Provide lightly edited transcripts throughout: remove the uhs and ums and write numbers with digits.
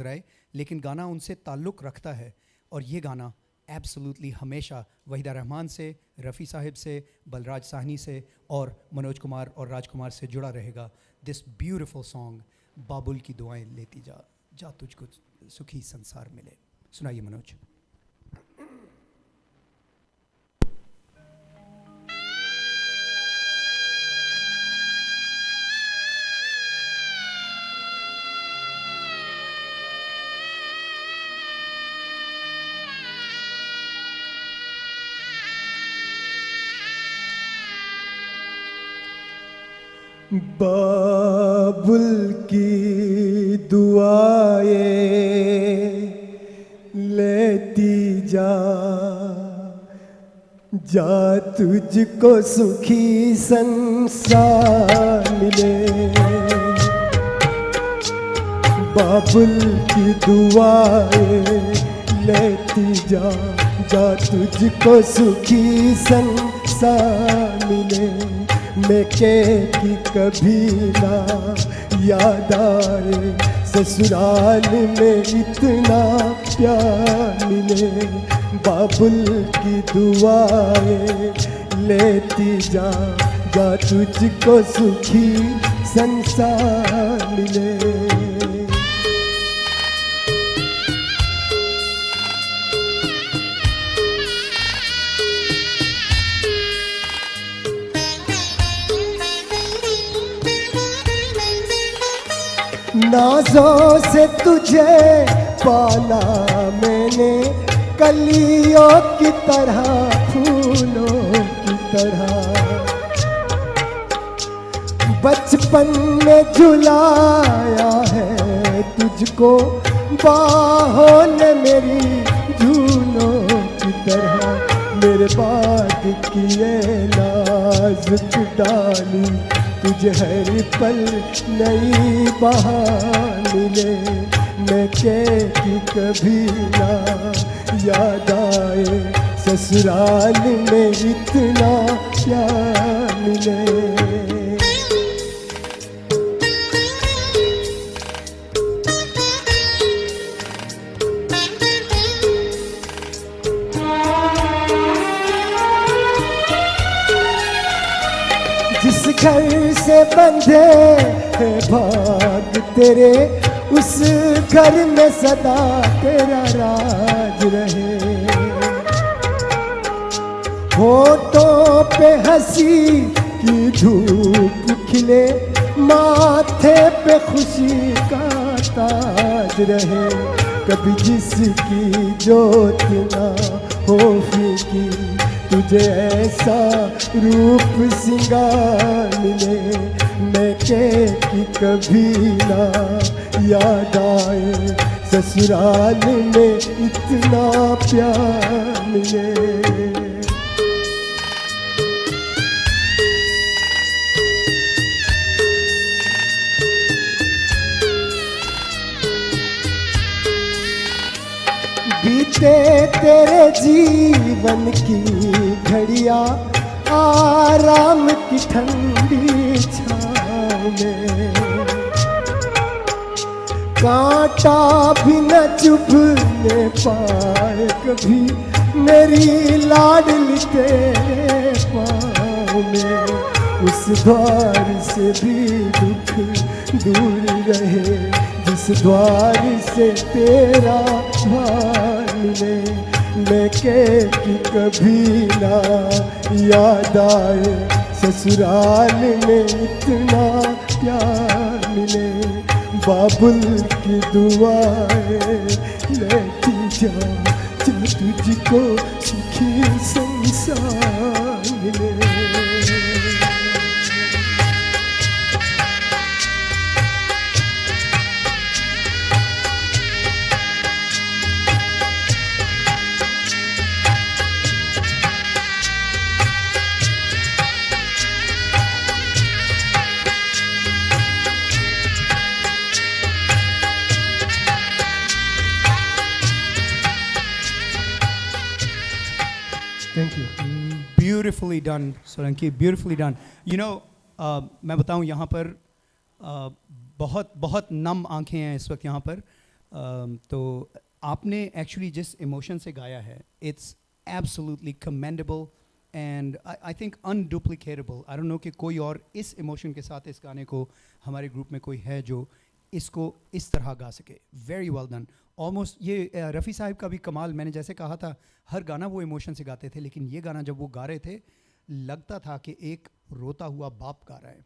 रहे, लेकिन गाना उनसे ताल्लुक़ रखता है। और ये गाना एब्सोल्युटली हमेशा वहीदा रहमान से, रफ़ी साहिब से, बलराज साहनी से और मनोज कुमार और राजकुमार से जुड़ा रहेगा। दिस ब्यूटिफुल सॉन्ग, बाबुल की दुआएं लेती जा, जा तुझको सुखी संसार मिले। सुनाइए मनोज। बाबुल की दुआएं लेती जा, जा तुझको सुखी संसार मिले। बाबुल की दुआएं लेती जा, जा तुझको सुखी संसार मिले। मैं कि कभी ना याद आए, ससुराल में इतना प्यार मिले। बाबुल की दुआएं लेती जा, जा तुझको सुखी संसार मिले। नाज़ों से तुझे पाला मैंने, कलियों की तरह, फूलों की तरह। बचपन में झुलाया है तुझको बाहों ने मेरी, झूलों की तरह। मेरे बाद किए नाजुक डाली, तुझे हर पल नई बहार मिले। मैं कि कभी ना याद आए, ससुराल में इतना प्यार मिले। जिस घर से बंधे है भाग तेरे, उस घर में सदा तेरा राज रहे। होठों पे हंसी की धूप खिले, माथे पे खुशी का ताज रहे। कभी जिसकी जोत ना हो फीकी, तुझे ऐसा रूप सिंगार मिले। मैं कि कभी ना याद आए, ससुराल में इतना प्यार मिले। बीते तेरे जीवन की घड़ियाँ आराम की ठंडी छाँव में, कांटा भी न चुभने पाए कभी मेरी लाडली तेरे पाँव में। उस द्वार से भी दुख दूर रहे, जिस द्वार से तेरा भार मिले। मैं कि कभी ना याद आए, ससुराल में इतना प्यार मिले। बाबुल की दुआएं लेती जा, जा तुझको सुखी संसार मिले। Thank you. Beautifully done Solanki, beautifully done. You know, मैं बताऊं यहाँ पर बहुत बहुत नम आंखें हैं इस वक्त यहाँ पर। तो आपने एक्चुअली जिस इमोशन से गाया है, it's absolutely commendable and I think unduplicatable. I don't know कि कोई और इस इमोशन के साथ इस गाने को हमारे ग्रुप में कोई है जो इसको इस तरह गा सके। Very well done. ऑलमोस्ट ये रफ़ी साहब का भी कमाल, मैंने जैसे कहा था हर गाना वो इमोशन से गाते थे, लेकिन ये गाना जब वो गा रहे थे लगता था कि एक रोता हुआ बाप गा रहा है।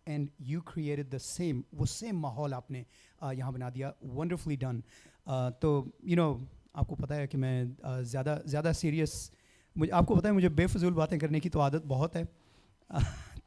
And you created the same, वो सेम माहौल आपने यहाँ बना दिया। Wonderfully done. तो यू नो आपको पता है कि मैं ज़्यादा सीरियस, मुझे आपको पता है मुझे बेफजूल बातें करने की तो आदत बहुत है।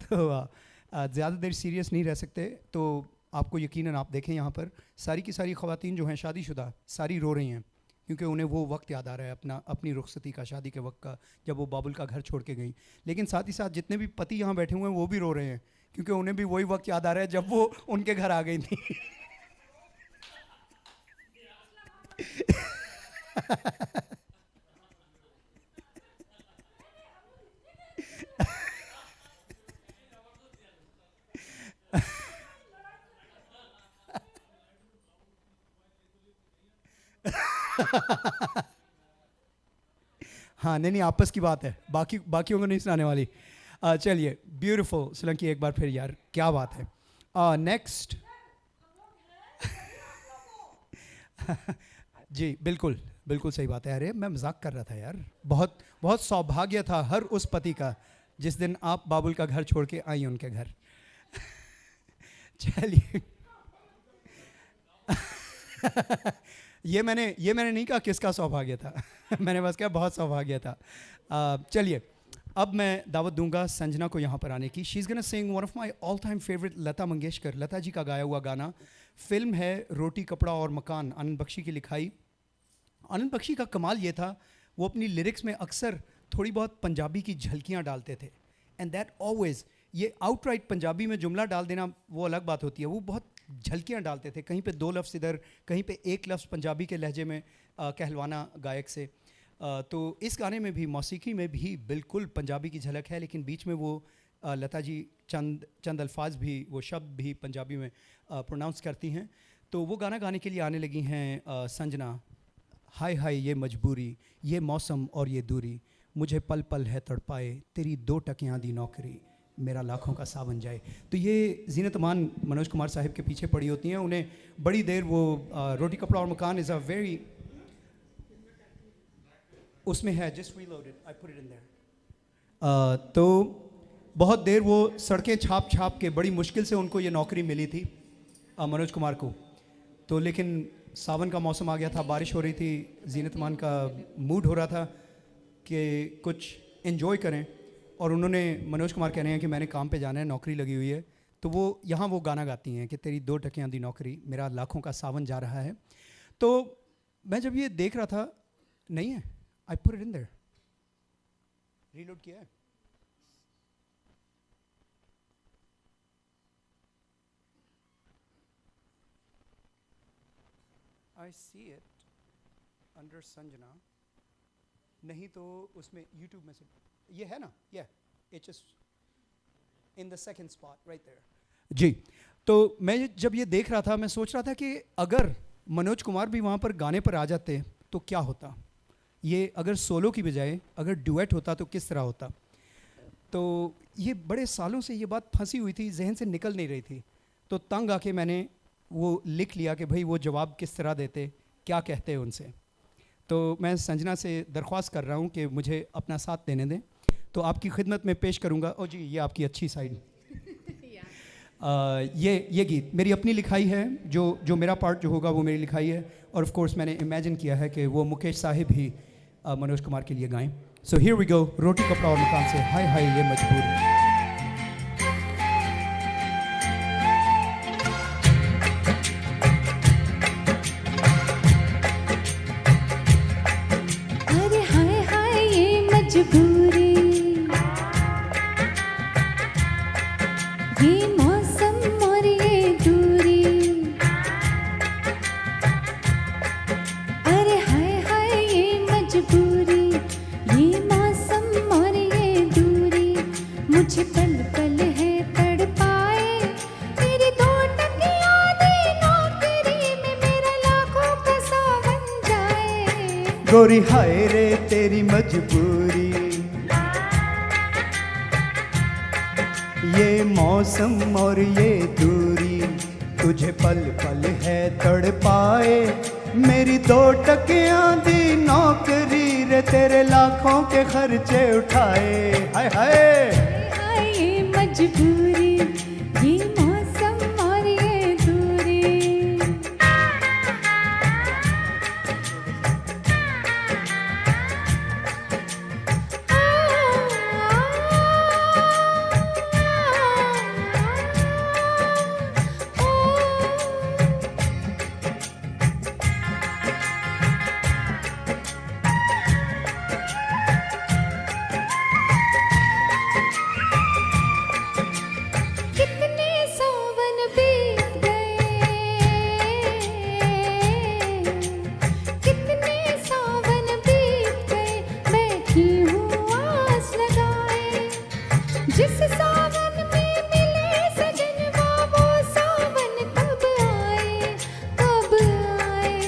तो ज़्यादा देर सीरियस नहीं रह सकते। तो आपको यकीनन आप देखें यहाँ पर सारी की सारी ख़वातीन जो हैं शादीशुदा सारी रो रही हैं, क्योंकि उन्हें वो वक्त याद आ रहा है अपनी रुखसती का, शादी के वक्त का, जब वो बाबुल का घर छोड़ के गई। लेकिन साथ ही साथ जितने भी पति यहाँ बैठे हुए हैं वो भी रो रहे हैं, क्योंकि उन्हें भी वही वक्त याद आ रहा है जब वो उनके घर आ गई थी। हाँ नहीं आपस की बात है, बाकियों को नहीं सुनाने वाली। चलिए ब्यूटीफुल सोलंकी, एक बार फिर यार क्या बात है। नेक्स्ट जी बिल्कुल सही बात है। अरे मैं मजाक कर रहा था यार। बहुत बहुत सौभाग्य था हर उस पति का जिस दिन आप बाबुल का घर छोड़ के आई उनके घर। चलिए ये मैंने नहीं कहा किसका सौभाग्य था। मैंने बस कहा बहुत सौभाग्य था। चलिए अब मैं दावत दूंगा संजना को यहाँ पर आने की। She is gonna sing one of my all time favourite Lata Mangeshkar, Lata ji का गाया हुआ गाना। फिल्म है रोटी कपड़ा और मकान, आनंद बख्शी की लिखाई। आनंद बख्शी का कमाल ये था वो अपनी लिरिक्स में अक्सर थोड़ी बहुत पंजाबी की झलकियाँ डालते थे। एंड दैट ऑलवेज, ये आउटराइट पंजाबी में जुमला डाल देना वो अलग बात होती है, वो बहुत झलकियाँ डालते थे। कहीं पे दो लफ्ज़ इधर, कहीं पे एक लफ्ज़ पंजाबी के लहजे में कहलवाना गायक से। तो इस गाने में भी मौसीकी में भी बिल्कुल पंजाबी की झलक है, लेकिन बीच में वो लता जी चंद अल्फाज भी, वो शब्द भी पंजाबी में प्रोनाउंस करती हैं। तो वो गाना गाने के लिए आने लगी हैं संजना। हाय हाय ये मजबूरी, ये मौसम और ये दूरी, मुझे पल पल है तड़पाए, तेरी 2 टकियां दी नौकरी, मेरा लाखों का सावन जाए। तो ये ज़ीनत अमान मनोज कुमार साहिब के पीछे पड़ी होती हैं। उन्हें बड़ी देर वो रोटी कपड़ा और मकान इज़ अ वेरी, उसमें है just reloaded, I put it in their. तो बहुत देर वो सड़कें छाप के बड़ी मुश्किल से उनको ये नौकरी मिली थी मनोज कुमार को। तो लेकिन सावन का मौसम आ गया था, बारिश हो रही थी, ज़ीनत अमान का मूड हो रहा था कि कुछ एंजॉय करें, और उन्होंने, मनोज कुमार कह रहे हैं कि मैंने काम पे जाना है, नौकरी लगी हुई है। तो वो यहाँ वो गाना गाती हैं कि तेरी 2 टकियां दी नौकरी, मेरा लाखों का सावन जा रहा है। तो मैं जब ये देख रहा था, नहीं है, I put it in their, reload किया है। आई सी इट अंडर संजना, नहीं तो उसमें यूट्यूब में से ये है ना, ये it's just in the second spot right there जी। तो मैं जब ये देख रहा था मैं सोच रहा था कि अगर मनोज कुमार भी वहाँ पर गाने पर आ जाते तो क्या होता। ये अगर सोलो की बजाय अगर डुएट होता तो किस तरह होता। तो ये बड़े सालों से ये बात फंसी हुई थी, जहन से निकल नहीं रही थी। तो तंग आके मैंने वो लिख लिया कि भाई वो जवाब किस तरह देते, क्या कहते उनसे। तो मैं संजना से दरख्वास्त कर रहा हूँ कि मुझे अपना साथ देने दें। तो आपकी खिदमत में पेश करूँगा, ओ जी ये आपकी अच्छी साइड। ये गीत मेरी अपनी लिखाई है, जो मेरा पार्ट जो होगा वो मेरी लिखाई है, और ऑफ कोर्स मैंने इमेजिन किया है कि वो मुकेश साहिब ही मनोज कुमार के लिए गाएं। सो हियर वी गो, रोटी कपड़ा और मकान से हाय हाय ये मजबूरी। ये मौसम और ये दूरी, अरे हाय हाय ये मजबूरी, ये मौसम और ये दूरी, मुझे गोरी हाय रे तेरी मजबूरी, ये मौसम और ये दूरी तुझे पल पल है तड़पाए। मेरी 2 टकियां दी नौकरी रे तेरे लाखों के खर्चे उठाए। हाय हाय हाय ये मजबूरी, ये मौसम और ये दूरी। कितने सावन बीत गए, कितने सावन बीत गए, बैठी हूँ आस लगाए। जिस सावन में मिले सजनवा वो सावन कब आए, कब आए।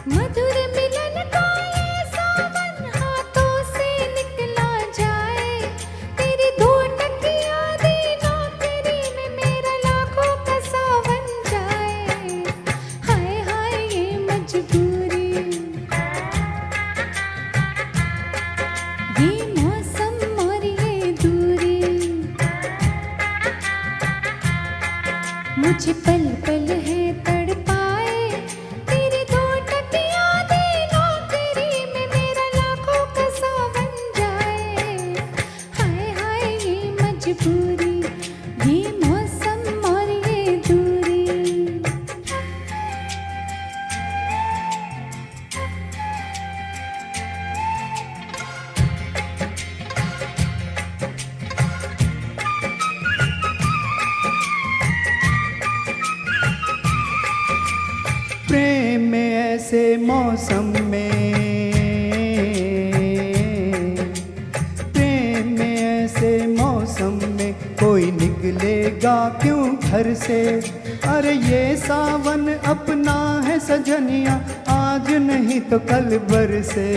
मधुर मिलन का ये सावन हाथों से निकला जाए। तेरी 2 टकियां दी नौकरी में मेरा लाखों का सावन जाए। हाय हाय ये मजबूरी, ये मौसम और ये दूरी मुझे पल पल है तड़पाए। तेरी 2 टकियां दी नौकरी में मेरा लाखों का सावन जाए। हाय हाय ये मजबूरी, ये मौसम और ये दूरी। प्रेम में ऐसे मौसम में, प्रेम में ऐसे मौसम में कोई निकलेगा क्यों घर से। अरे ये सावन अपना है सजनिया, आज नहीं तो कल बरसे,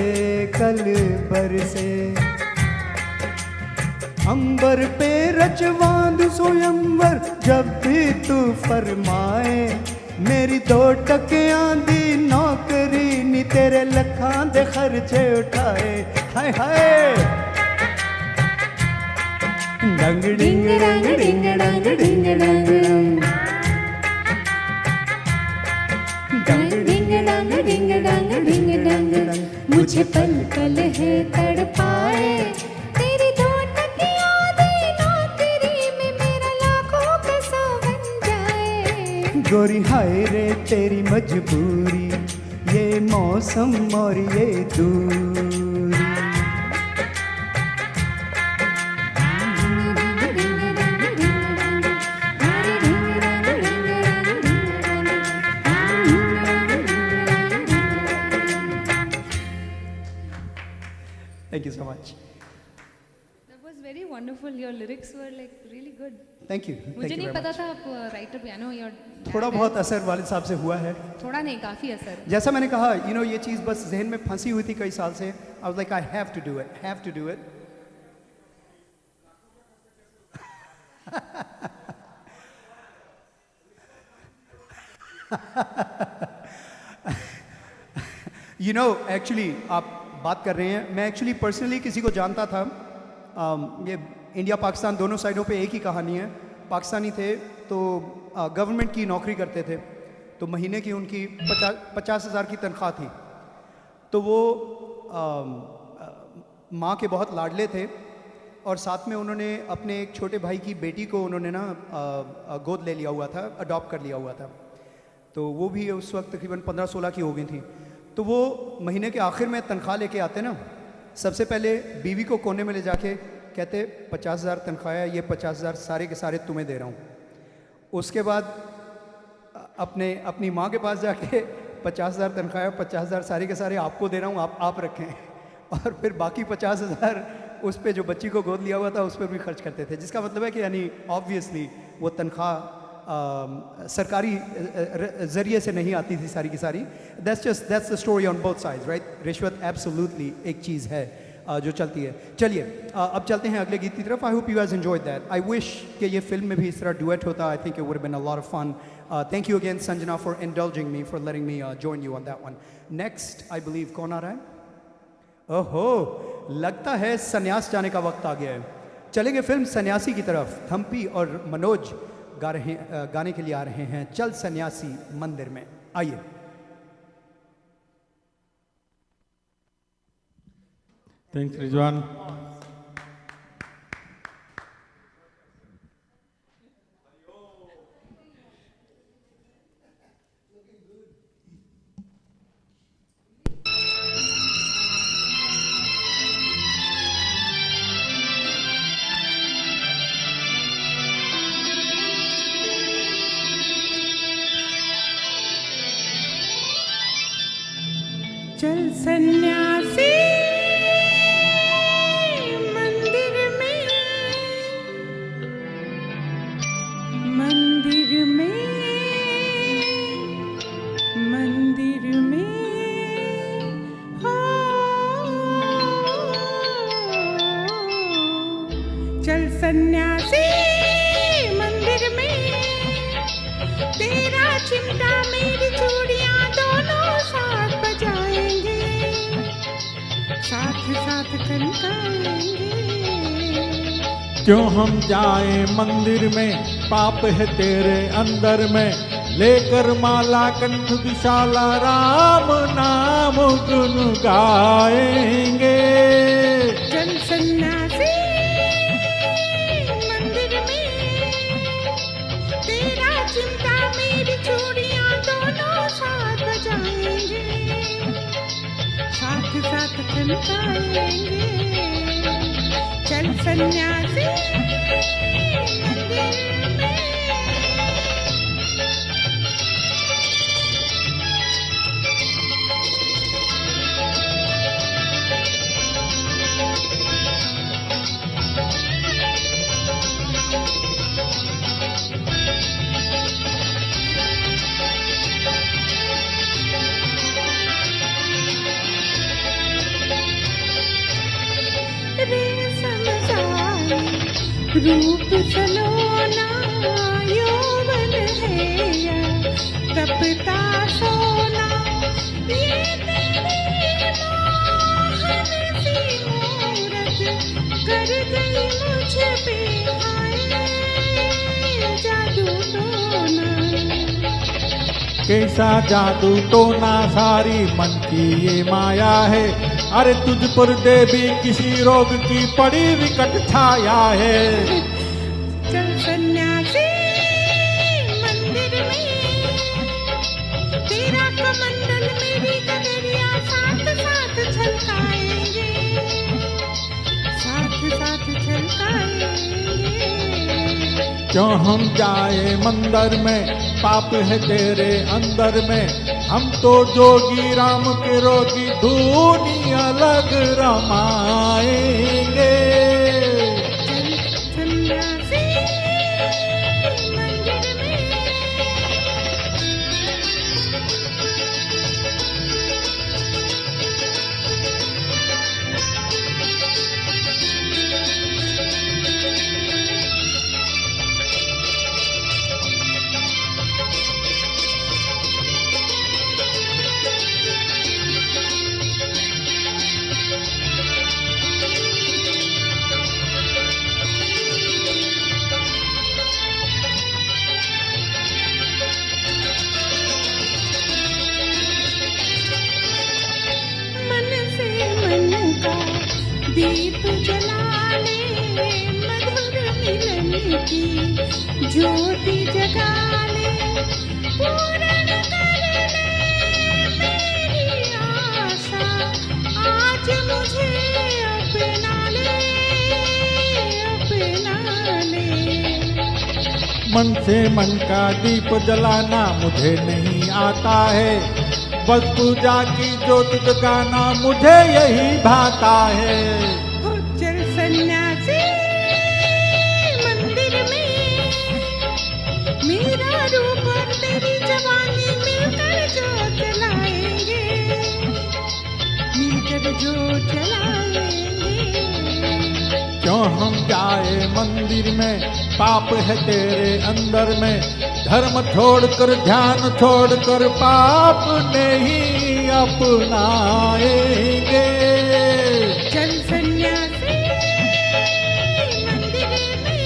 कल बरसे। अंबर पे रचवा दूं स्वयंवर जब भी तू फरमाए। मेरी 2 टकियां दी नौकरी नी तेरे लखां दे खर्चे उठाए। हाय हाय डंग डिंग डंग डिंग डंग डिंग डंग डंग डिंग डंग डिंग डंग डिंग डंग मुझे पल पल है तड़पाए। तेरी 2 टकियां दी नौकरी में मेरा लाखों का सावन जाए। गोरी हाय रे तेरी मजबूरी, ये मौसम और ये दूरी। Thank you so much. That was very wonderful. Your lyrics were like really good. Thank you. मुझे Thank you नहीं very पता much. था आप राइटर पियानो योर थोड़ा बहुत असर वालिद साहब से हुआ है। थोड़ा नहीं काफी असर। जैसा मैंने कहा, ये चीज़ बस जहन में फंसी हुई थी कई साल से। I was like, I have to do it, have to do it. Actually आप बात कर रहे हैं, मैं एक्चुअली पर्सनली किसी को जानता था। ये इंडिया पाकिस्तान दोनों साइडों पे एक ही कहानी है। पाकिस्तानी थे तो गवर्नमेंट की नौकरी करते थे, तो महीने की उनकी 50,000 की तनख्वाह थी। तो वो माँ के बहुत लाडले थे और साथ में उन्होंने अपने एक छोटे भाई की बेटी को उन्होंने ना गोद ले लिया हुआ था, अडॉप्ट कर लिया हुआ था। तो वो भी उस वक्त तकरीबन 15-16 की हो गई थी। तो वो महीने के आखिर में तनख्वाह लेके आते ना, सबसे पहले बीवी को कोने में ले जाके कहते 50,000 तनख्वाह है, ये 50,000 सारे के सारे तुम्हें दे रहा हूँ। उसके बाद अपनी माँ के पास जाके 50,000 तनख्वाह है, 50,000 सारे के सारे आपको दे रहा हूँ, आप रखें। और फिर बाकी 50,000 उस पे जो बच्ची को गोद लिया हुआ था उस पर भी खर्च करते थे। जिसका मतलब है कि यानी ऑब्वियसली वो तनख्वाह सरकारी जरिए से नहीं आती थी सारी की सारी. That's the story on both sides, right. रिश्वत एब्सोल्युटली एक चीज़ है जो चलती है. चलिए अब चलते हैं अगले गीत की तरफ. I hope you has enjoyed that. I wish कि ये फिल्म में भी इस तरह डुएट होता. I think it would have been a lot of fun. Thank you again Sanjana for indulging me, for letting me join you on that one. Next I believe कौन आ रहा है? ओहो, लगता है सन्यास जाने का वक्त आ गया है. चलेंगे फिल्म सन्यासी की तरफ. थम्पी और मनोज गाने के लिए आ रहे हैं चल सन्यासी मंदिर में. आइए. थैंक्स रिजवान. चल सन्यासी मंदिर में, मंदिर में, मंदिर में हो. चल सन्यासी मंदिर में, तेरा चिमटा मेरी चूड़ियां दोनों साथ बजाएंगे, साथ साथ कनकाएंगे. क्यों हम जाए मंदिर में, पाप है तेरे अंदर में, लेकर माला कंठ विशाला राम नाम गुन गाएंगे. चल सन्यासी मंदिर में, तेरा चिमटा मेरी चूड़ियां दोनों साथ बजाएंगे, साथ साथ कनकाएंगे. चल सन्यासी मंदिर में. रेशम साई रूप सलोना, यौवन है या तपता सोना, ये तेरी मोहन सी मूरत कर गई मुझ पे हाय जादू टोना. कैसा जादू टोना, सारी मन की ये माया है. अरे तुझ पर देवी किसी रोग की पड़ी विकट छाया है. चल सन्यासी मंदिर में, तेरा कमंडल मेरी गगरिया साथ साथ छलकाएंगे, साथ साथ छलकाएंगे. क्यों हम जाए मंदिर में, पाप है तेरे अंदर में, हम तो जोगी राम के रोगी धूनी अलग रमाएंगे. चल सन्यासी मंदिर में. दीप जला ले, मधुर मिलन की ज्योति जगा ले, पूर्ण कर ले मेरी आशा, आज मुझे अपना ले, अपना ले. मन से मन का दीप जलाना मुझे नहीं आता है, बस पूजा की ज्योत जगाना मुझे यही भाता है. हो चल सन्यासी मंदिर में, मेरा रूप और तेरी जवानी मिलकर जो चलाएंगे, मिलकर जो चलाएंगे। क्यों हम जाए मंदिर में, पाप है तेरे अंदर में। धर्म छोड़कर ध्यान छोड़कर पाप नहीं अपनाएंगे। चल सन्यासी मंदिर में,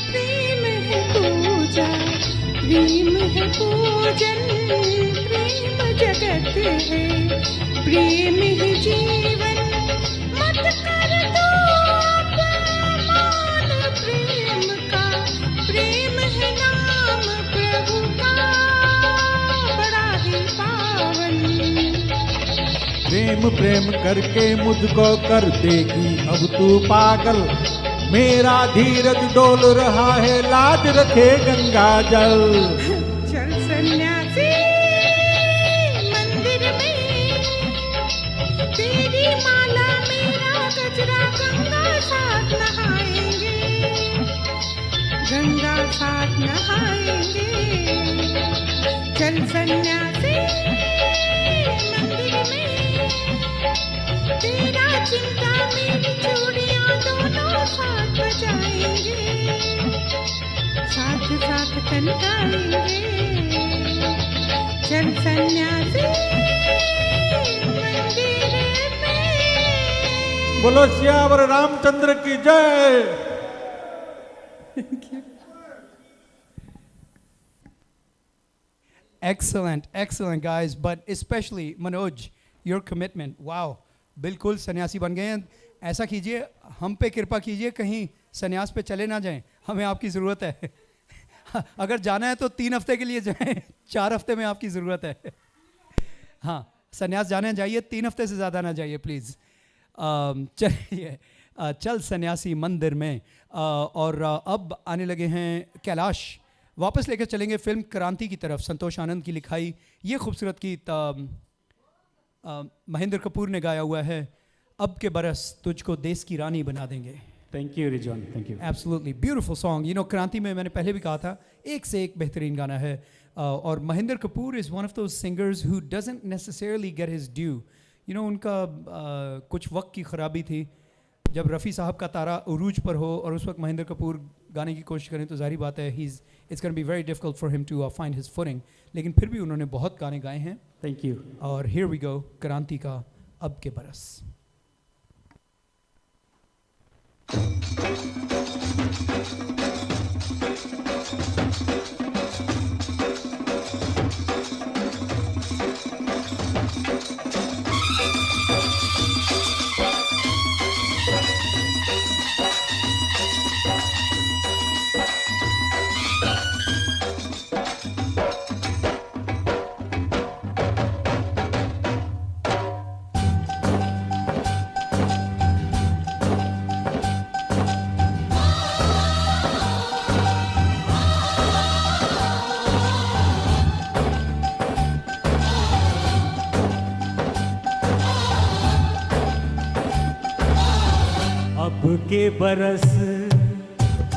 प्रेम है पूजा, प्रेम है पूजन, प्रेम जगत है, प्रेम ही जीवन। मत कर दो अपमान प्रेम का, प्रेम है नाम प्रभु का, बड़ा ही पावन। प्रेम प्रेम करके मुझको कर देगी अब तू पागल। मेरा धीरज डोल रहा है, लाज रखे गंगा जल। चल सन्यासी मंदिर में, तेरी माला मेरा गजरा गंगा साथ नहाएंगे, गंगा साथ नहाएंगे। चल सन्यासी मंदिर में, तेरा चिंता मेरी चूड़ियां दोनों साथ बजाएंगे, साथ साथ कनकाएंगे। चल सन्यासी मंदिर में। बोलो सियावर रामचंद्र की जय। Excellent, excellent guys, but especially Manoj, your commitment. Wow, बिल्कुल सन्यासी बन गए हैं। ऐसा कीजिए, हम पे कृपा कीजिए, कहीं सन्यास पे चले ना जाएं, हमें आपकी ज़रूरत है। अगर जाना है तो 3 हफ्ते के लिए जाएं, 4 हफ्ते में आपकी ज़रूरत है। हाँ, सन्यास जाने जाइए, 3 हफ्ते से ज़्यादा ना जाइए प्लीज़। चलिए, चल सन्यासी मंदिर में। और अब आने लगे हैं कैलाश, वापस लेकर चलेंगे फिल्म क्रांति की तरफ। संतोष आनंद की लिखाई, ये खूबसूरत गीत महेंद्र कपूर ने गाया हुआ है। अब के बरस तुझको देश की रानी बना देंगे। Thank you Rizwan, thank you. Absolutely beautiful song. You know, क्रांति में मैंने पहले भी कहा था, एक से एक बेहतरीन गाना है। और Mahendra Kapoor is one of those singers who doesn't necessarily get his due. You know, उनका कुछ वक्त की ख़राबी थी। जब रफ़ी साहब का तारा उरूज पर हो और उस वक्त महेंद्र कपूर गाने की कोशिश करें तो जाहिर बात है it's gonna be very difficult for him to find his footing. लेकिन फिर भी उन्होंने बहुत गाने गाए हैं। Thank you. और हियर वी गो, क्रांति का अब के बरस।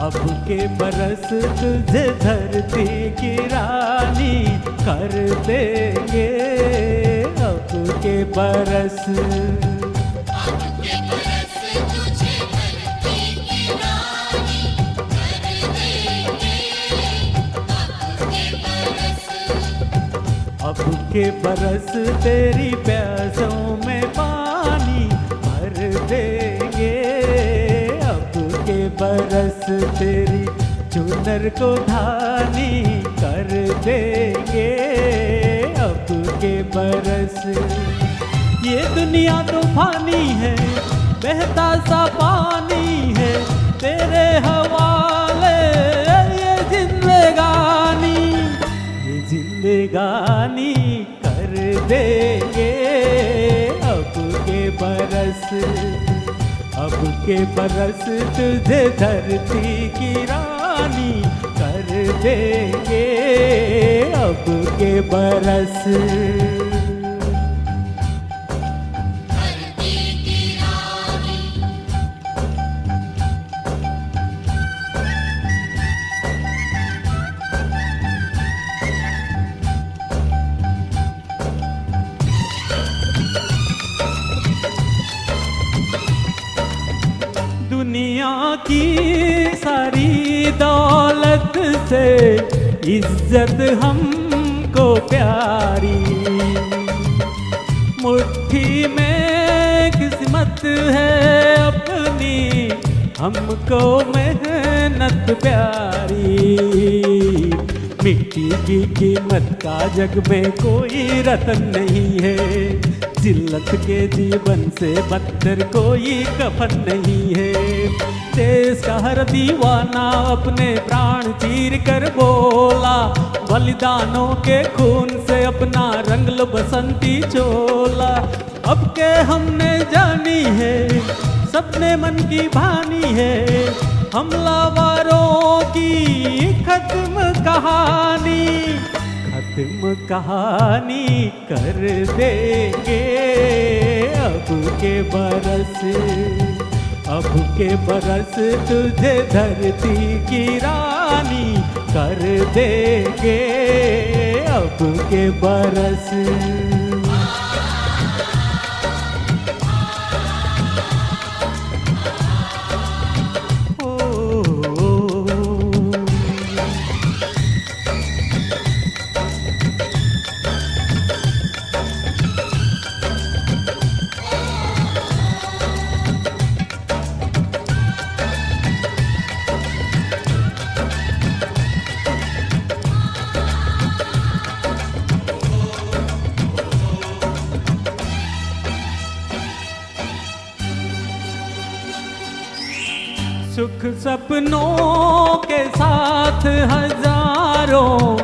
अब के बरस तुझे धरती की रानी कर देंगे। अब के बरस तुझे धरती की रानी कर देंगे। अब के बरस तेरी प्यासों में पानी भर देंगे। अब के बरस तेरी चुनर को धानी कर देंगे। अब के बरस ये दुनिया तूफानी है, बहता सा पानी है, तेरे हवाले ये जिंदगानी कर देंगे। अब के बरस अब के बरस तुझे धरती की रानी कर देंगे, अब के बरस। दुनिया की सारी दौलत से इज्जत हमको प्यारी, मुट्ठी में किस्मत है अपनी, हमको मेहनत प्यारी। मिट्टी की कीमत का जग में कोई रतन नहीं है, जिल्लत के जीवन से बदतर कोई कफन नहीं है। देश का हर दीवाना अपने प्राण चीर कर बोला, बलिदानों के खून से अपना रंग लो बसंती चोला। अब के हमने जानी है, सपने मन की भानी है, हमलावरों की खत्म कहानी, खत्म कहानी कर देंगे। अब के बरस, अब के बरस तुझे धरती की रानी कर देंगे, अब के बरस। सुख सपनों के साथ हजारों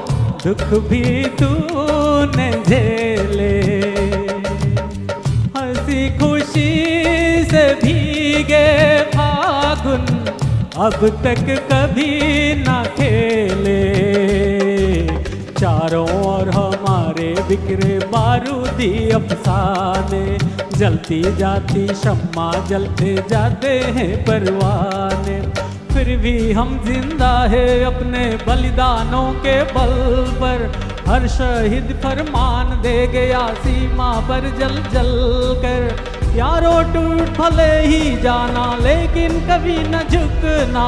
दुख भी तूने झेले, हंसी खुशी से भीगे फागुन अब तक कभी ना खेले। चारों ओर हमारे बिखरे बारूदी अफसाने, जलती जाती शम्मा जलते जाते हैं परवाने। फिर भी हम जिंदा है अपने बलिदानों के बल पर, हर शहीद फरमान दे गया सीमा पर जल जल कर। यारों टूट भले ही जाना लेकिन कभी न झुकना,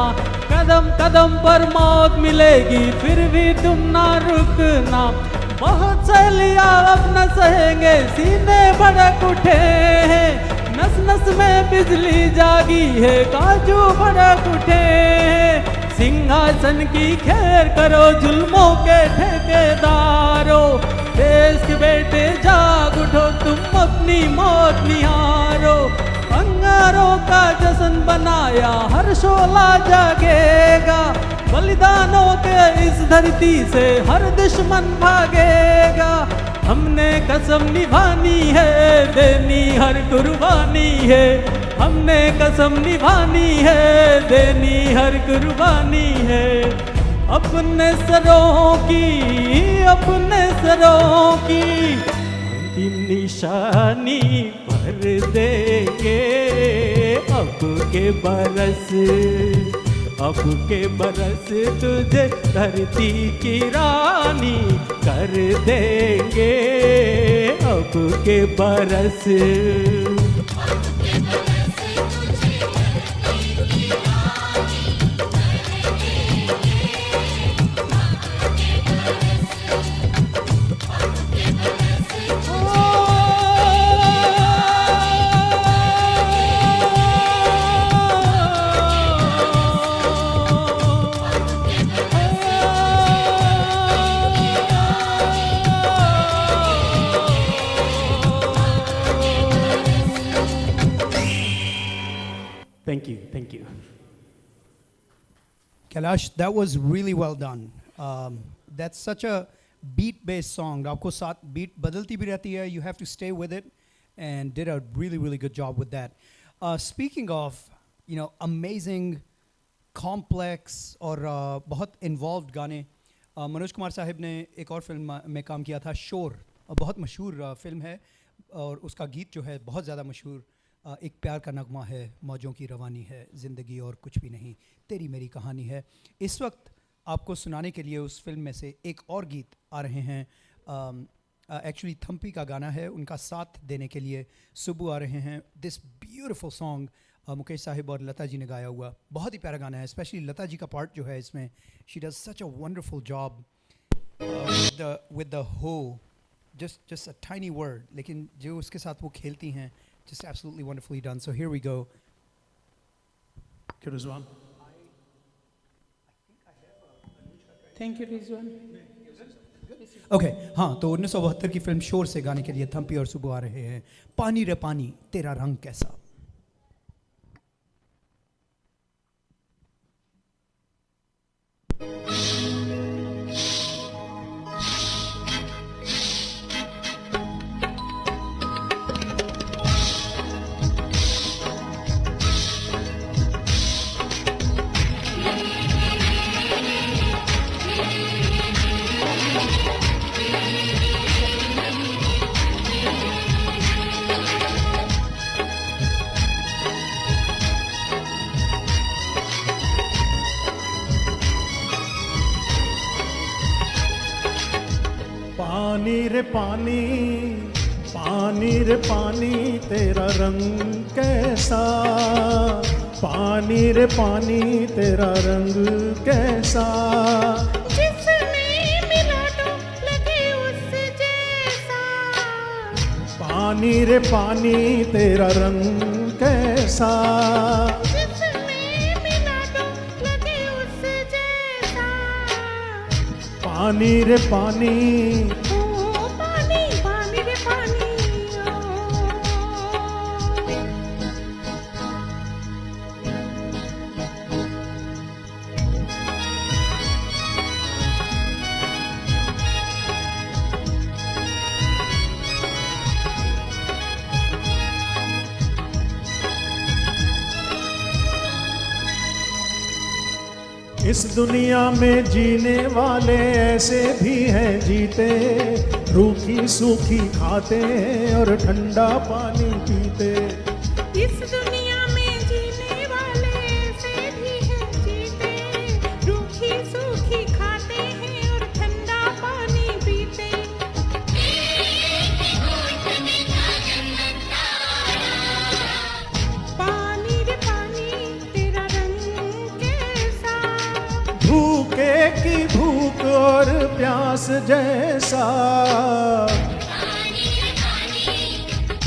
कदम कदम पर मौत मिलेगी फिर भी तुम ना रुकना। बहुत सह लिया अब न सहेंगे, सीने भड़क उठे हैं, नस नस में बिजली जागी है, काजू भड़क उठे हैं। सिंहासन की खैर करो जुल्मों के ठेकेदारों, देश के बेटे जाग उठो तुम अपनी मौत निहारो। अंगारों का जश्न बनाया हर शोला जागेगा, बलिदानों के इस धरती से हर दुश्मन भागेगा। हमने कसम निभानी है, देनी हर कुर्बानी है, हमने कसम निभानी है, देनी हर कुर्बानी है। अपने सरों की, अपने सरों की अंतिम निशानी भर देंगे। अब के बरस, अब के बरस तुझे धरती की रानी कर देंगे, अब के बरस। Thank you, thank you. Kailash, that was really well done. That's such a beat-based song. आपको साथ beat बदलती भी रहती है. You have to stay with it, and did a really, really good job with that. Speaking of amazing complex और बहुत involved गाने, मनोज कुमार साहब ने एक और फिल्म में काम किया था, शोर, बहुत मशहूर फिल्म है और उसका गीत जो है बहुत ज़्यादा मशहूर, एक प्यार का नगमा है, मौजों की रवानी है, ज़िंदगी और कुछ भी नहीं, तेरी मेरी कहानी है। इस वक्त आपको सुनाने के लिए उस फिल्म में से एक और गीत आ रहे हैं। एक्चुअली थम्पी का गाना है, उनका साथ देने के लिए सुबु आ रहे हैं। This beautiful song Mukesh Sahib और लता जी ने गाया हुआ, बहुत ही प्यारा गाना है। स्पेशली लता जी का पार्ट जो है इसमें, she does such a wonderful job with the हो, just a tiny word, लेकिन जो उसके साथ वो खेलती हैं, just absolutely wonderfully done. So here we go. Okay, Rizwan. Thank you, Rizwan. Okay, हाँ, तो 1972 की फिल्म शोर से गाने के लिए थम्पी और सुबु आ रहे हैं। पानी रे पानी तेरा रंग कैसा। पानी रे पानी, पानी रे पानी तेरा रंग कैसा, पानी रे पानी तेरा रंग कैसा, जिसमें मिला तो लगे उस जैसा। पानी रे पानी तेरा रंग कैसा, जिसमें मिला तो लगे उस जैसा। पानी रे पानी, ओ पानी पानी रे पानी ओ। इस दुनिया में जीने वाले ऐसे भी हैं जीते, रूखी सूखी खाते हैं और ठंडा पानी पीते। इस दुनिया में जीने वाले ऐसे भी हैं जीते, रूखी सूखी खाते हैं और ठंडा पानी पीते। पानी रे पानी तेरा रंग कैसा, भूखे की भूख और प्यास जैसा,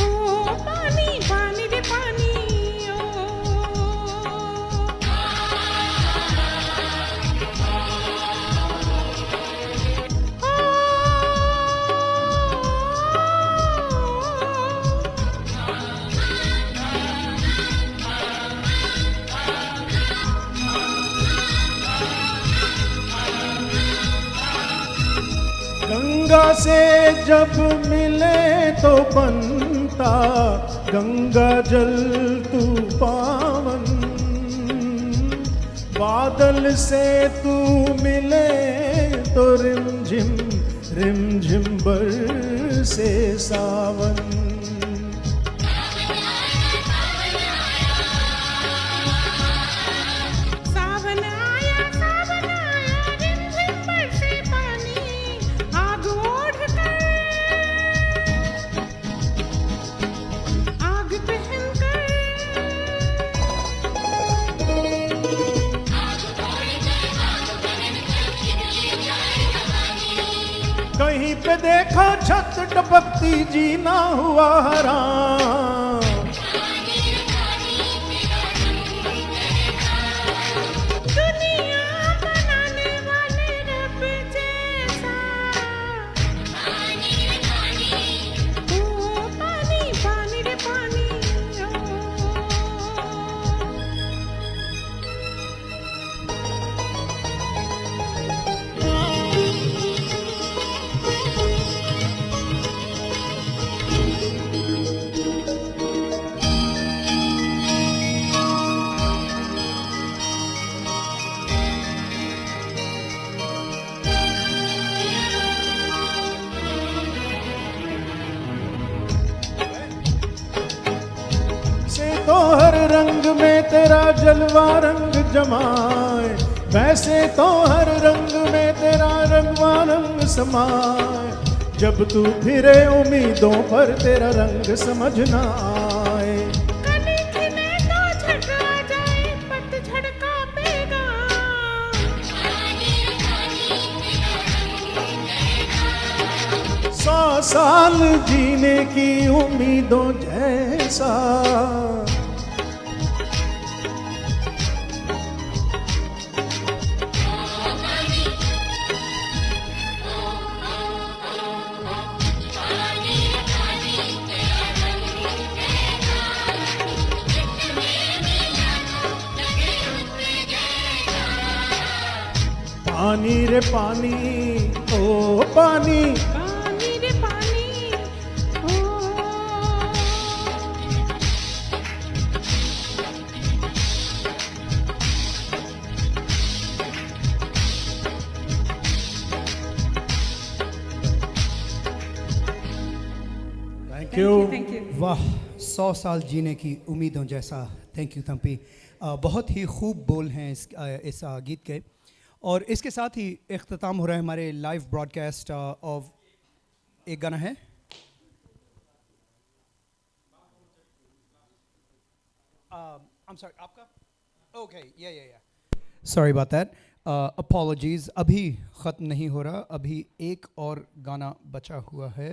ओ पानी पानी रे पानी ओ। गंगा से जब मिले तो बनता गंगा जल तू पावन, बादल से तू मिले तो रिमझिम बरसे सावन। सावन आया रिमझिम बरसे पानी, आग ओढ़ कर आग पहन कर। कहीं पे देखो छत टपकती जीना हुआ हराम, दुनिया बनाने वाले रब जैसा, ओ पानी पानी रे पानी ओ। में तेरा जलवा रंग जमाए, वैसे तो हर रंग में तेरा रंगवा रंग समाए। जब तू फिरे उम्मीदों पर तेरा रंग समझ ना आए। कली खिले तो झटका जाए, पतझड़ का पैगाम। 100 साल जीने की उम्मीदों जैसा, पानी रे पानी ओ पानी, पानी रे पानी ओ। Thank you. Thank you. वाह, 100 साल जीने की उम्मीदों जैसा। Thank you Thampi. बहुत ही खूब बोल हैं इस गीत के। और इसके साथ ही इख्तिताम हो रहा है हमारे लाइव ब्रॉडकास्ट ऑफ एक गाना है I'm sorry, आपका? Okay, yeah. Sorry about that. Apologies. अभी ख़त्म नहीं हो रहा, अभी एक और गाना बचा हुआ है।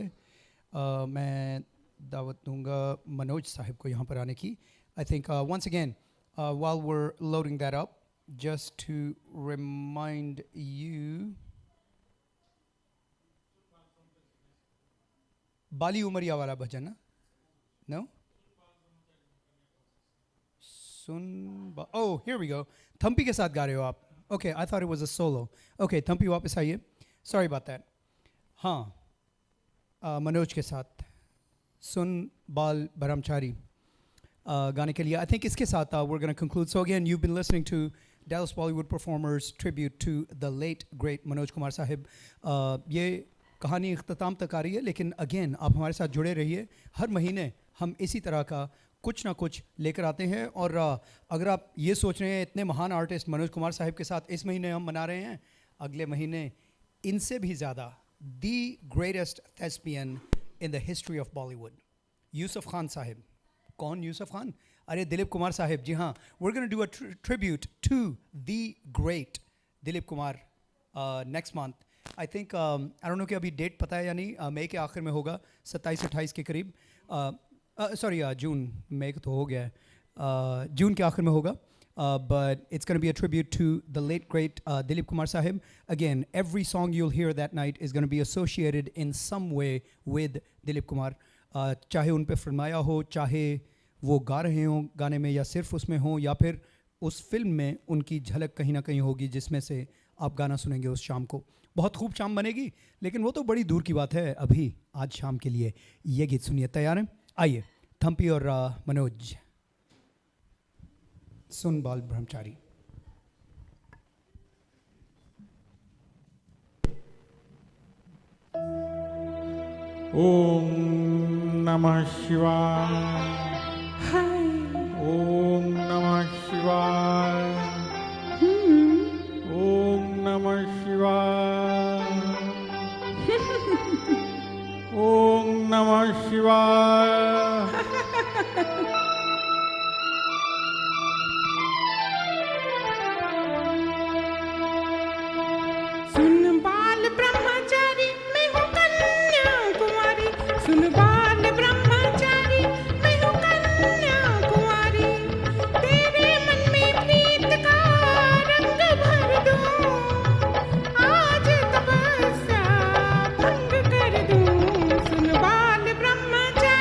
मैं दावत दूंगा मनोज साहिब को यहाँ पर आने की। I think once again, while we're loading that up, just to remind you, बाली उमरिया वाला भजन ना? No? Oh, here we go. Thampi के साथ गा रहे हो आप? Okay, I thought it was a solo. Okay, Thampi वापस आइए. Sorry about that. हाँ, मनोज के साथ सुन बाल ब्रह्मचारी गाने के लिए. I think इसके साथ we're going to conclude. So again, you've been listening to Dallas Bollywood Performers tribute to the late great Manoj Kumar Sahib. ये कहानी इख्तिताम तक आ रही है, लेकिन अगेन आप हमारे साथ जुड़े रहिए. हर महीने हम इसी तरह का कुछ ना कुछ लेकर आते हैं. और अगर आप ये सोच रहे हैं इतने महान आर्टिस्ट मनोज कुमार साहिब के साथ इस महीने हम मना रहे हैं, अगले महीने इनसे भी ज़्यादा the greatest thespian in the history of Bollywood, Yusuf Khan Sahib. कौन यूसुफ खान? अरे दिलीप कुमार साहिब. जी हाँ, we're going to do a tribute to the great Dilip Kumar next month. I think I don't know कि अभी डेट पता है या नहीं. मई के आखिर में होगा, 27-28 के करीब. सॉरी जून, मई तो हो गया है, जून के आखिर में होगा. But it's going to be a tribute to the late great Dilip Kumar Sahib. Again, every song you'll hear that night is going to be associated in some way with Dilip Kumar. चाहे उन पे फरमाया हो, चाहे वो गा रहे हों गाने में, या सिर्फ उसमें हो, या फिर उस फिल्म में उनकी झलक कहीं ना कहीं होगी जिसमें से आप गाना सुनेंगे उस शाम को. बहुत खूब शाम बनेगी, लेकिन वो तो बड़ी दूर की बात है. अभी आज शाम के लिए ये गीत सुनिए. तैयार हैं? आइए, थम्पी और मनोज. सुन बाल ब्रह्मचारी. ओम नमः शिवाय. ओम नमः शिवाय. ओम नमः शिवाय. ओम नमः शिवाय. सुन बाल ब्रह्मचारी, मैं हूँ कन्या कुमारी। सुन बाल ब्रह्मचारी, मैं हूँ कन्या कुमारी। तेरे मन में प्रीत का रंग भर दूं, आज तपस्या भंग कर दूं। सुन बाल ब्रह्मचारी,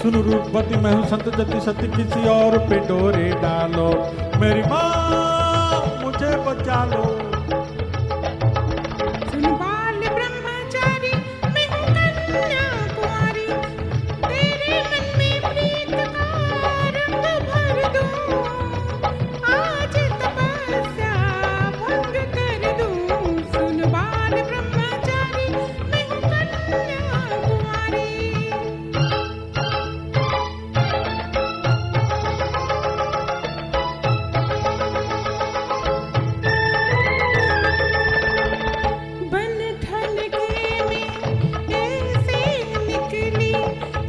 सुन रूपवती मैं हूँ संत जति सत्य किसी और पे डोरे डालो मेरी माँ मुझे बचा लो सुन बाल ब्रह्मचारी मैं हूँ कन्या कुंवारी तेरे मन में प्रीत का रंग भर दूं आज तपस्या भंग कर दूं सुन बाल ब्रह्मचारी मैं हूँ कन्या कुंवारी बन ठन के में ऐसे निकली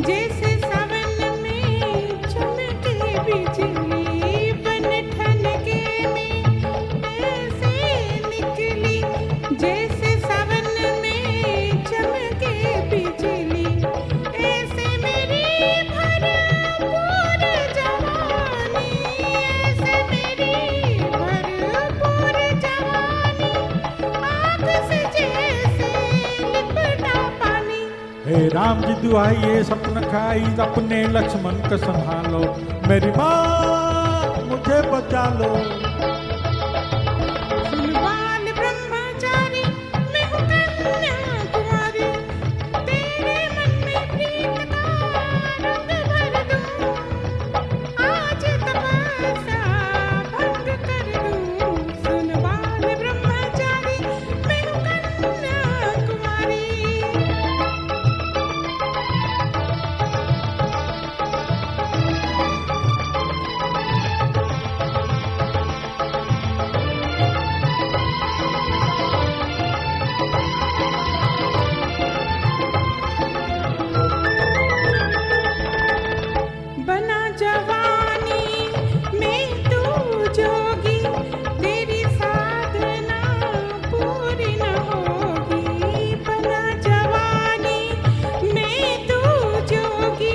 जैसे सावन में चमके बिजली बन ठन के में ऐसे निकली जैसे सावन में चमके बिजली ऐसे मेरी भरपूर जवानी ऐसे मेरी भरपूर जवानी आग से जैसे लिपटा पानी हे राम जी दुआई ये सपन खाई अपने लक्ष्मण को संभालो मेरी माँ मुझे बचा लो सुन बाल ब्रह्मचारी मैं हूँ कन्या कुंवारी तेरे मन में प्रीत का रंग भर दूं आज तपस्या भंग कर दूं सुन बाल ब्रह्मचारी मैं हूँ कन्या कुंवारी बना जवानी में तू जोगी तेरी साधना पूरी न होगी बना जवानी में तू जोगी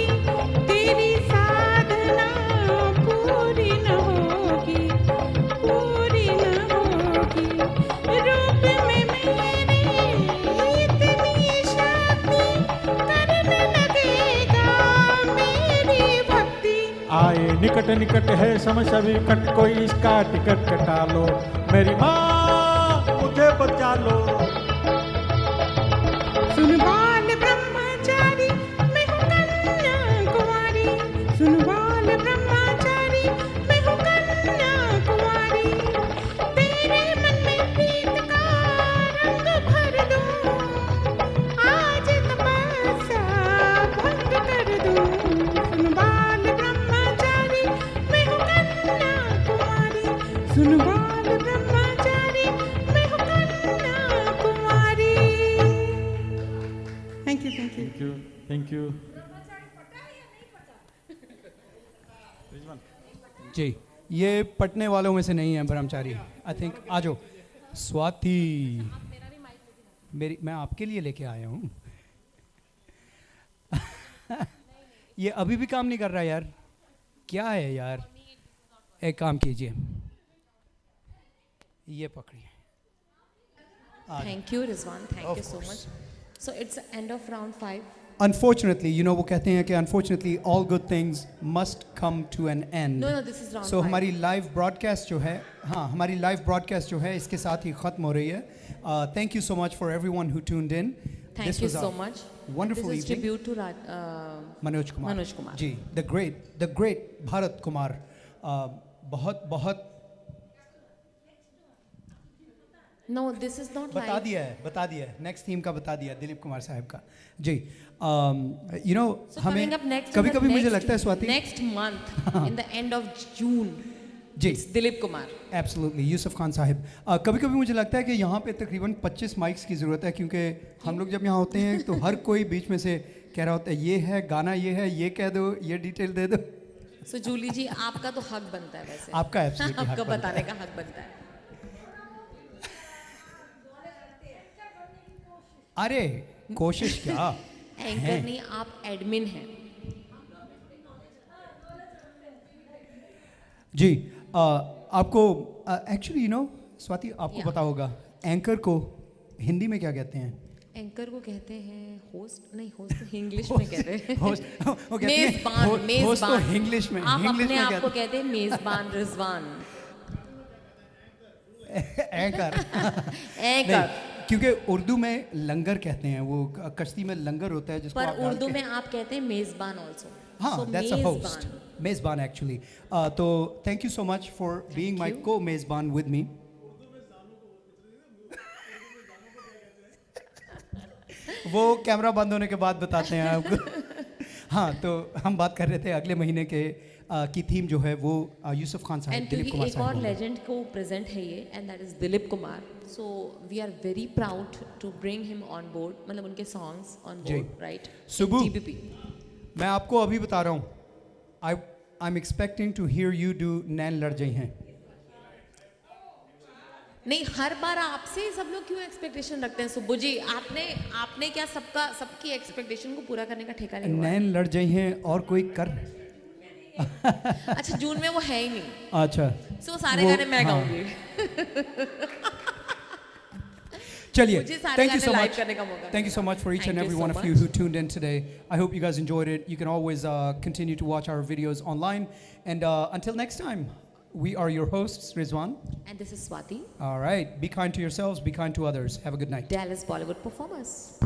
तेरी साधना पूरी न होगी पूरी न होगी रूप में मेरे इतनी शक्ति करने लगेगा मेरी भक्ति आए निकट निकट है समय सभी कट कोई इसका टिकट कटा लो मेरी माँ मुझे बचा लो सुन बाल ब्रह्मचारी मैं हूँ कन्या कुंवारी सुन बाल ब्रह्मचारी मैं हूँ कन्या कुंवारी तेरे मन में प्रीत का रंग भर दूं आज तपस्या भंग कर दूं सुन बाल ब्रह्मचारी मैं हूँ कन्या कुंवारी सुन बाल ब्रह्मचारी मैं हूँ कन्या कुंवारी thank you thank you thank you जी ये पटने वालों में से नहीं है ब्रह्मचारी आई थिंक आ जाओ स्वाति मेरी मैं आपके लिए लेके आया हूँ ये अभी भी काम नहीं कर रहा यार क्या है यार एक काम कीजिए ये पकड़िए Thank you, Rizwan. Thank you so much. So it's the end of round 5. Unfortunately, you know वो कहते हैं कि unfortunately all good things must come to an end. No, this is round So 5. हमारी live broadcast जो है हाँ हमारी live broadcast जो है इसके साथ ही ख़त्म हो रही है. Thank you so much for everyone who tuned in. Thank This you was so a much. Wonderful This is evening. tribute to Manoj Kumar. Manoj Kumar. Ji the great Bharat Kumar. बहुत बहुत No, this is not बता live. दिया है next theme का बता दिया दिलीप कुमार साहब का जी यू नो So हमें coming up next, कभी कभी मुझे next- लगता है Swati next month in the end of June. जी It's Dilip Kumar. Absolutely Yusuf Khan sahib कभी कभी मुझे लगता है कि यहाँ पे तकरीबन 25 माइक्स की ज़रूरत है क्योंकि हम लोग जब यहाँ होते हैं तो हर कोई बीच में से कह रहा होता है ये है गाना ये है ये कह दो ये डिटेल दे दो So जूली जी आपका तो हक बनता है वैसे. आपका absolutely हक आपका बनता बताने का हक बनता है. अरे कोशिश क्या एंकर नहीं आप एडमिन हैं. जी आपको एक्चुअली यू नो स्वाति आपको Yeah. पता होगा एंकर को हिंदी में क्या कहते हैं एंकर को कहते हैं होस्ट, नहीं होस्ट तो इंग्लिश में कहते हैं होस्ट वो कहती है मेजबान, होस्ट तो मेजबान इंग्लिश में आप इंग्लिश अपने में आप को कहते कहते हैं मेजबान रिजवान एंकर एंकर। नहीं, क्योंकि उर्दू में लंगर कहते हैं, वो कश्ती में लंगर होता है जिसको पर आप डाल उर्दू के- में आप कहते हैं मेजबान ऑल्सो। हाँ, that's a host. मेजबान एक्चुअली। तो thank you so much for being my को मेजबान विद मी। वो कैमरा बंद होने के बाद बताते हैं आपको। हाँ, तो हम बात कर रहे थे अगले महीने के की थीम जो है वो यूसुफ खान साहब, एंड दिलीप क्योंकि कुमार एक साहब और होंगे। लेजेंड को प्रेजेंट है ये, and that is Dilip Kumar. So we are very proud to bring him on board, मतलब उनके सॉन्ग्स ऑन जी। Board, right? सुबु। टीबीपी। मैं आपको अभी बता रहा हूँ, I am expecting to hear you do नैन लड़ जाई हैं। नहीं, हर बार आपसे सब लोग क्यों एक्सपेक्टेशन रखते हैं सुब्बू जी? आपने क्या सबकी एक्सपेक्टेशन को पूरा करने का ठेका लिया हुआ है? नैन लड़ जाई हैं और कोई कर अच्छा, जून में वो है ही नहीं, अच्छा सो सारे वो- गाने मैं हाँ। गाऊंगी। चलिए, मुझे सारे thank you गाने so live much. करने का मौका Thank you so मिला। much for each Thank and you every so one of you much. who tuned in today. I hope you guys enjoyed it. You can always continue to watch our videos online. And until next time, we are your hosts, Rizwan. And this is Swati, All right, be kind to yourselves, be kind to others. Have a good night. Dallas Bollywood performers.